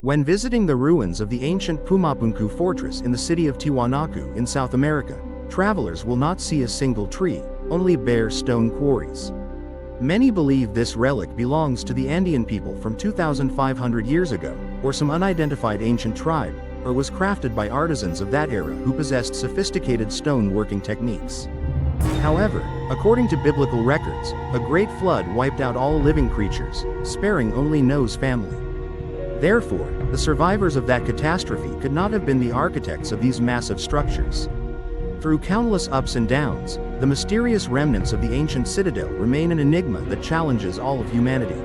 When visiting the ruins of the ancient Puma Punku fortress in the city of Tiwanaku in South America, travelers will not see a single tree, only bare stone quarries. Many believe this relic belongs to the Andean people from 2,500 years ago, or some unidentified ancient tribe, or was crafted by artisans of that era who possessed sophisticated stone working techniques. However, according to biblical records, a great flood wiped out all living creatures, sparing only Noah's family. Therefore, the survivors of that catastrophe could not have been the architects of these massive structures. Through countless ups and downs, the mysterious remnants of the ancient citadel remain an enigma that challenges all of humanity.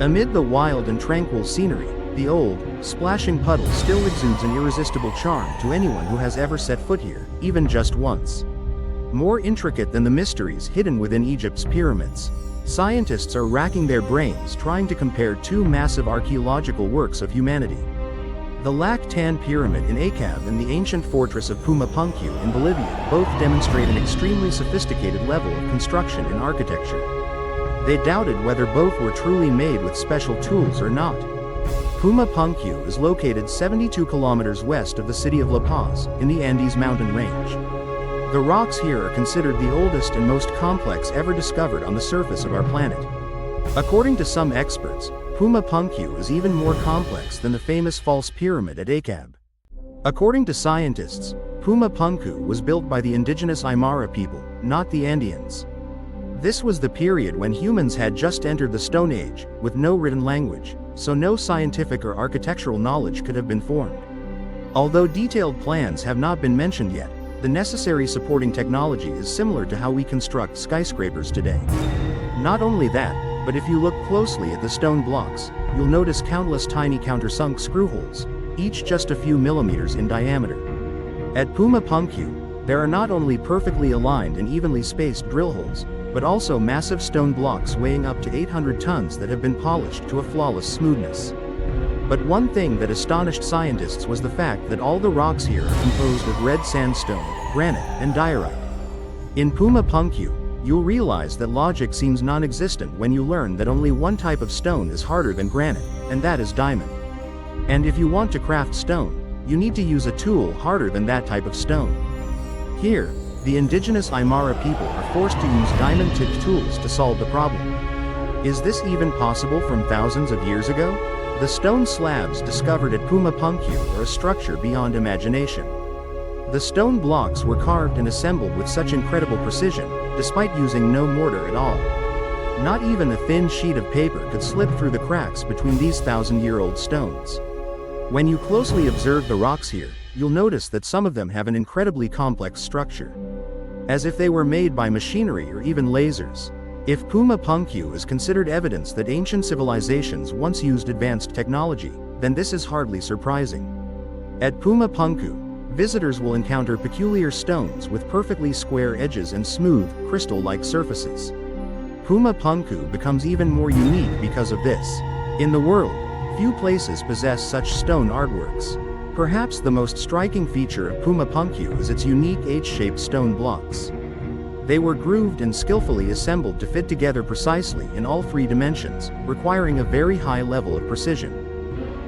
Amid the wild and tranquil scenery, the old, splashing puddle still exudes an irresistible charm to anyone who has ever set foot here, even just once. More intricate than the mysteries hidden within Egypt's pyramids, scientists are racking their brains trying to compare two massive archaeological works of humanity. The Lac Tan Pyramid in Acab and the ancient fortress of Puma Punku in Bolivia both demonstrate an extremely sophisticated level of construction and architecture. They doubted whether both were truly made with special tools or not. Puma Punku is located 72 kilometers west of the city of La Paz, in the Andes mountain range. The rocks here are considered the oldest and most complex ever discovered on the surface of our planet. According to some experts, Puma Punku is even more complex than the famous false pyramid at Acab. According to scientists, Puma Punku was built by the indigenous Aymara people, not the Andeans. This was the period when humans had just entered the Stone Age, with no written language, so no scientific or architectural knowledge could have been formed. Although detailed plans have not been mentioned yet, the necessary supporting technology is similar to how we construct skyscrapers today. Not only that, but if you look closely at the stone blocks, you'll notice countless tiny countersunk screw holes, each just a few millimeters in diameter. At Puma Punku, there are not only perfectly aligned and evenly spaced drill holes, but also massive stone blocks weighing up to 800 tons that have been polished to a flawless smoothness. But one thing that astonished scientists was the fact that all the rocks here are composed of red sandstone, granite, and diorite. In Puma Punku, you'll realize that logic seems non-existent when you learn that only one type of stone is harder than granite, and that is diamond. And if you want to craft stone, you need to use a tool harder than that type of stone. Here, the indigenous Aymara people are forced to use diamond-tipped tools to solve the problem. Is this even possible from thousands of years ago? The stone slabs discovered at Puma Punku are a structure beyond imagination. The stone blocks were carved and assembled with such incredible precision, despite using no mortar at all. Not even a thin sheet of paper could slip through the cracks between these thousand-year-old stones. When you closely observe the rocks here, you'll notice that some of them have an incredibly complex structure, as if they were made by machinery or even lasers. If Puma Punku is considered evidence that ancient civilizations once used advanced technology, then this is hardly surprising. At Puma Punku, visitors will encounter peculiar stones with perfectly square edges and smooth, crystal-like surfaces. Puma Punku becomes even more unique because of this. In the world, few places possess such stone artworks. Perhaps the most striking feature of Puma Punku is its unique H-shaped stone blocks. They were grooved and skillfully assembled to fit together precisely in all three dimensions, requiring a very high level of precision.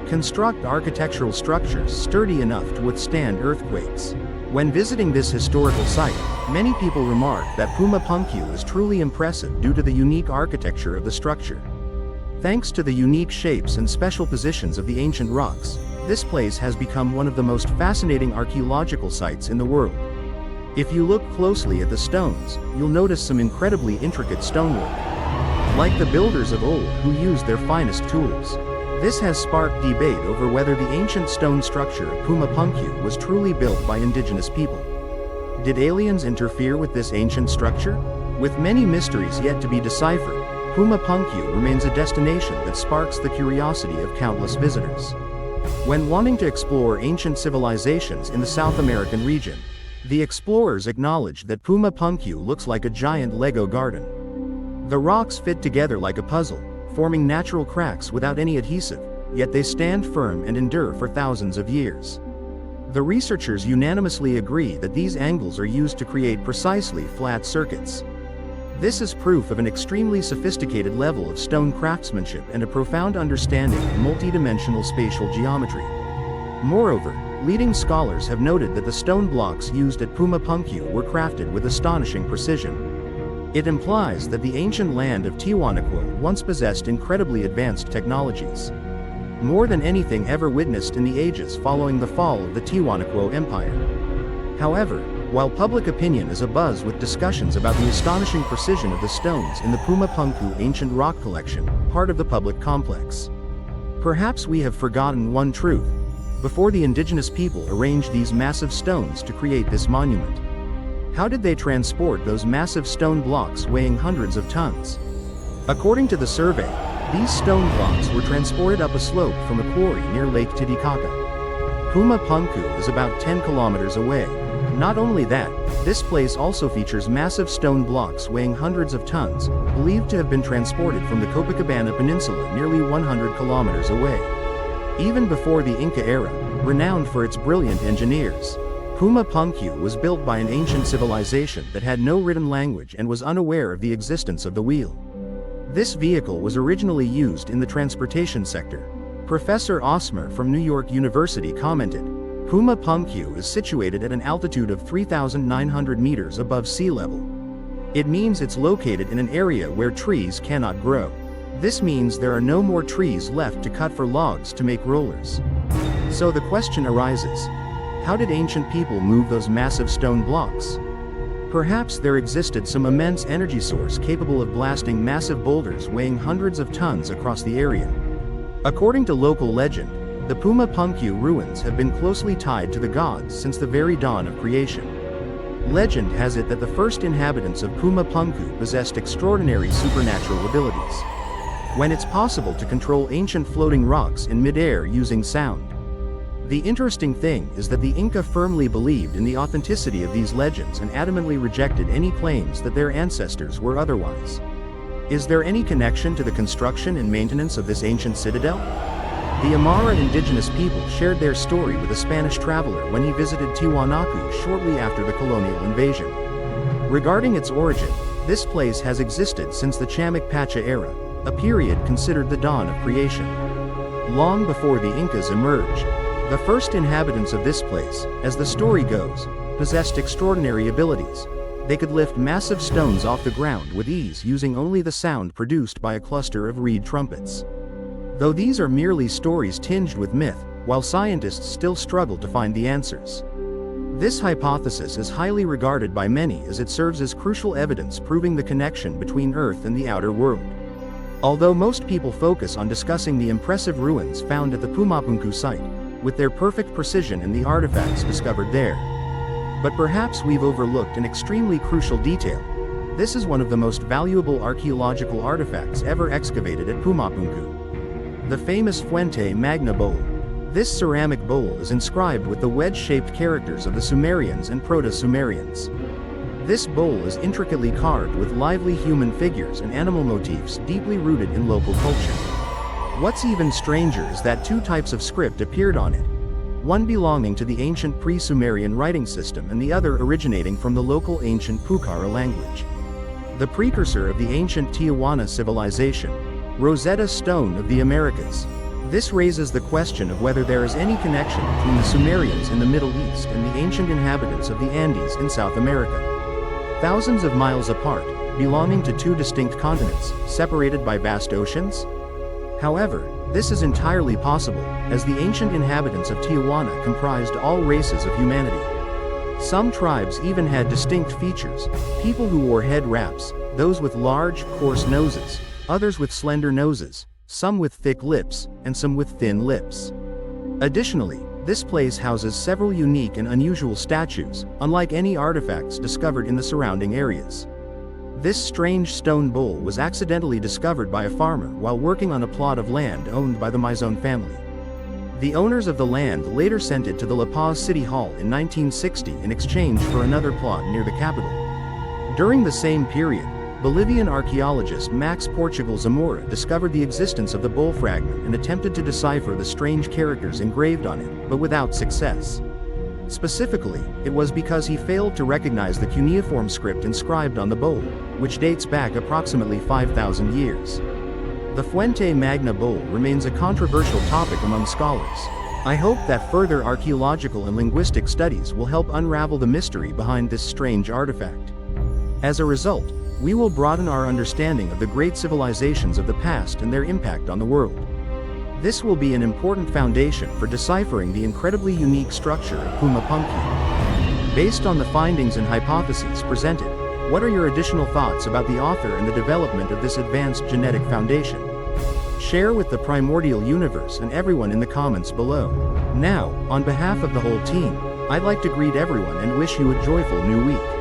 Construct architectural structures sturdy enough to withstand earthquakes. When visiting this historical site, many people remark that Puma Punku is truly impressive due to the unique architecture of the structure. Thanks to the unique shapes and special positions of the ancient rocks, this place has become one of the most fascinating archaeological sites in the world. If you look closely at the stones, you'll notice some incredibly intricate stonework, like the builders of old who used their finest tools. This has sparked debate over whether the ancient stone structure of Puma Punku was truly built by indigenous people. Did aliens interfere with this ancient structure? With many mysteries yet to be deciphered, Puma Punku remains a destination that sparks the curiosity of countless visitors. When wanting to explore ancient civilizations in the South American region, the explorers acknowledged that Puma Punku looks like a giant Lego garden. The rocks fit together like a puzzle, forming natural cracks without any adhesive, yet they stand firm and endure for thousands of years. The researchers unanimously agree that these angles are used to create precisely flat circuits. This is proof of an extremely sophisticated level of stone craftsmanship and a profound understanding of multidimensional spatial geometry. Moreover, leading scholars have noted that the stone blocks used at Puma Punku were crafted with astonishing precision. It implies that the ancient land of Tiwanaku once possessed incredibly advanced technologies. More than anything ever witnessed in the ages following the fall of the Tiwanaku Empire. However, while public opinion is abuzz with discussions about the astonishing precision of the stones in the Puma Punku ancient rock collection, part of the public complex, perhaps we have forgotten one truth. Before the indigenous people arranged these massive stones to create this monument, how did they transport those massive stone blocks weighing hundreds of tons? According to the survey, these stone blocks were transported up a slope from a quarry near Lake Titicaca. Puma Punku is about 10 kilometers away. Not only that, this place also features massive stone blocks weighing hundreds of tons, believed to have been transported from the Copacabana Peninsula nearly 100 kilometers away. Even before the Inca era, renowned for its brilliant engineers, Puma Punku was built by an ancient civilization that had no written language and was unaware of the existence of the wheel. This vehicle was originally used in the transportation sector. Professor Osmer from New York University commented, Puma Punku is situated at an altitude of 3,900 meters above sea level. It means it's located in an area where trees cannot grow. This means there are no more trees left to cut for logs to make rollers. So the question arises, how did ancient people move those massive stone blocks? Perhaps there existed some immense energy source capable of blasting massive boulders weighing hundreds of tons across the area. According to local legend, the Puma Punku ruins have been closely tied to the gods since the very dawn of creation. Legend has it that the first inhabitants of Puma Punku possessed extraordinary supernatural abilities. When it's possible to control ancient floating rocks in midair using sound. The interesting thing is that the Inca firmly believed in the authenticity of these legends and adamantly rejected any claims that their ancestors were otherwise. Is there any connection to the construction and maintenance of this ancient citadel? The Aymara indigenous people shared their story with a Spanish traveler when he visited Tiwanaku shortly after the colonial invasion. Regarding its origin, this place has existed since the Chamak Pacha era, a period considered the dawn of creation. Long before the Incas emerged, the first inhabitants of this place, as the story goes, possessed extraordinary abilities. They could lift massive stones off the ground with ease using only the sound produced by a cluster of reed trumpets. Though these are merely stories tinged with myth, while scientists still struggle to find the answers. This hypothesis is highly regarded by many as it serves as crucial evidence proving the connection between Earth and the outer world. Although most people focus on discussing the impressive ruins found at the Puma Punku site, with their perfect precision and the artifacts discovered there. But perhaps we've overlooked an extremely crucial detail. This is one of the most valuable archaeological artifacts ever excavated at Puma Punku. The famous Fuente Magna bowl. This ceramic bowl is inscribed with the wedge-shaped characters of the Sumerians and Proto-Sumerians. This bowl is intricately carved with lively human figures and animal motifs deeply rooted in local culture. What's even stranger is that two types of script appeared on it. One belonging to the ancient pre-Sumerian writing system and the other originating from the local ancient Pukara language. The precursor of the ancient Tijuana civilization, Rosetta Stone of the Americas. This raises the question of whether there is any connection between the Sumerians in the Middle East and the ancient inhabitants of the Andes in South America. Thousands of miles apart, belonging to two distinct continents, separated by vast oceans? However, this is entirely possible, as the ancient inhabitants of Tijuana comprised all races of humanity. Some tribes even had distinct features, people who wore head wraps, those with large, coarse noses, others with slender noses, some with thick lips, and some with thin lips. Additionally, this place houses several unique and unusual statues, unlike any artifacts discovered in the surrounding areas. This strange stone bowl was accidentally discovered by a farmer while working on a plot of land owned by the Mizon family. The owners of the land later sent it to the La Paz City Hall in 1960 in exchange for another plot near the capital. During the same period, Bolivian archaeologist Max Portugal Zamora discovered the existence of the bowl fragment and attempted to decipher the strange characters engraved on it, but without success. Specifically, it was because he failed to recognize the cuneiform script inscribed on the bowl. which dates back approximately 5,000 years. The Fuente Magna Bowl remains a controversial topic among scholars. I hope that further archaeological and linguistic studies will help unravel the mystery behind this strange artifact. As a result, we will broaden our understanding of the great civilizations of the past and their impact on the world. This will be an important foundation for deciphering the incredibly unique structure of Puma Punku. Based on the findings and hypotheses presented, what are your additional thoughts about the author and the development of this advanced genetic foundation? Share with the primordial universe and everyone in the comments below. Now, on behalf of the whole team, I'd like to greet everyone and wish you a joyful new week.